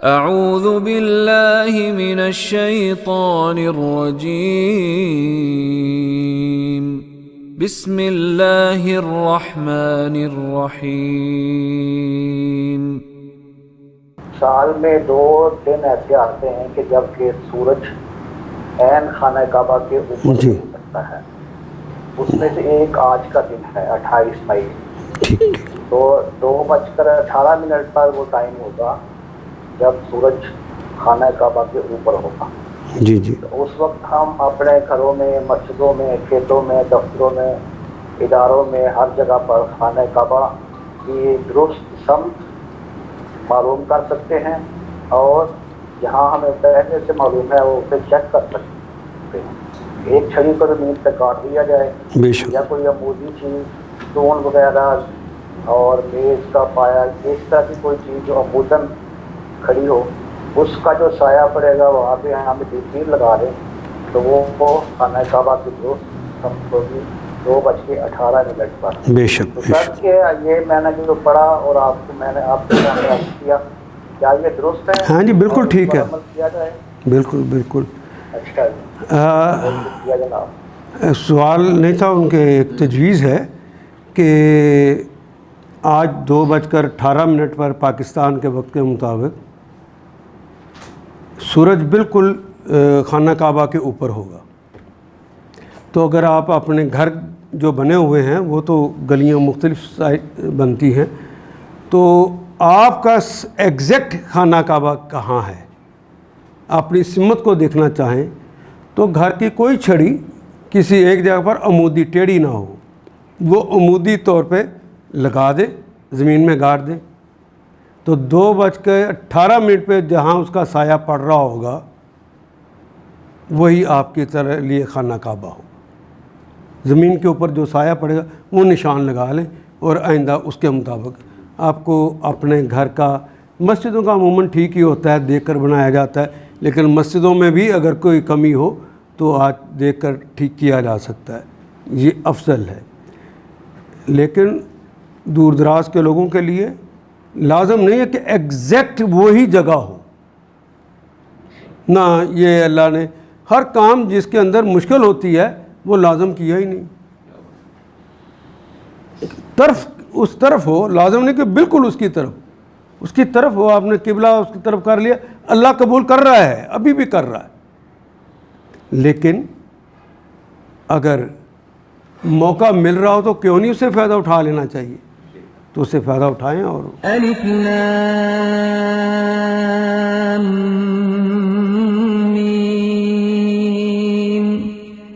اعوذ باللہ من الشیطان الرجیم بسم اللہ الرحمن الرحیم۔ سال میں 2 دن ایسے آتے ہیں کہ جب کہ سورج عین خانہ کعبہ کے اوپر اٹھتا ہے، اس میں سے ایک آج کا دن ہے 28 مئی، تو 2:18 پر وہ ٹائم ہوگا جب سورج خانہ کعبہ کے اوپر ہوگا۔ جی جی، اس وقت ہم اپنے گھروں میں، مسجدوں میں، کھیتوں میں، دفتروں میں، اداروں میں، ہر جگہ پر خانہ کعبہ کی درست سمت معلوم کر سکتے ہیں، اور جہاں ہمیں پہلے سے معلوم ہے وہ اسے چیک کر سکتے ہیں۔ ایک چھڑی کو زمین پہ کاٹ دیا جائے، یا کوئی عمودی چیز، اسٹون وغیرہ اور میز کا پایا، اس طرح کی کوئی چیز جو عموداً کھڑی ہو، اس کا جو سایہ پڑے گا وہاں پہ ہم تیر لگا دیں تو وہ خانہ کعبہ کی درست سمت ہوگی 2:18 پر۔ بے شک تو سر کہ یہ میں نے جو پڑھا اور میں نے آپ کے سامنے عرض کیا، کیا یہ درست ہے؟ ہاں جی، بالکل ٹھیک ہے، عمل کیا جائے؟ بالکل بالکل۔ اچھا جی، شکریہ جناب۔ سوال نہیں تھا، ان کے ایک تجویز ہے کہ آج 2:18 پر پاکستان کے وقت کے مطابق سورج بالکل خانہ کعبہ کے اوپر ہوگا، تو اگر آپ اپنے گھر جو بنے ہوئے ہیں وہ تو گلیاں مختلف سائٹ بنتی ہیں، تو آپ کا ایگزیکٹ خانہ کعبہ کہاں ہے، اپنی سمت کو دیکھنا چاہیں تو گھر کی کوئی چھڑی کسی ایک جگہ پر عمودی ٹیڑھی نہ ہو، وہ عمودی طور پہ لگا دے، زمین میں گاڑ دے، تو 2:18 پہ جہاں اس کا سایہ پڑ رہا ہوگا وہی آپ کی طرح لیے خانہ کعبہ ہو۔ زمین کے اوپر جو سایہ پڑے گا وہ نشان لگا لیں، اور آئندہ اس کے مطابق آپ کو اپنے گھر کا، مسجدوں کا عموماً ٹھیک ہی ہوتا ہے، دیکھ کر بنایا جاتا ہے، لیکن مسجدوں میں بھی اگر کوئی کمی ہو تو آج دیکھ کر ٹھیک کیا جا سکتا ہے، یہ افضل ہے۔ لیکن دور دراز کے لوگوں کے لیے لازم نہیں ہے کہ ایگزیکٹ وہی جگہ ہو، نہ یہ اللہ نے ہر کام جس کے اندر مشکل ہوتی ہے وہ لازم کیا ہی نہیں، طرف اس طرف ہو، لازم نہیں کہ بالکل اس کی طرف ہو، آپ نے قبلہ اس کی طرف کر لیا، اللہ قبول کر رہا ہے، ابھی بھی کر رہا ہے، لیکن اگر موقع مل رہا ہو تو کیوں نہیں اسے فائدہ اٹھا لینا چاہیے، تو اسے فائدہ اٹھائیں۔ اور الف لام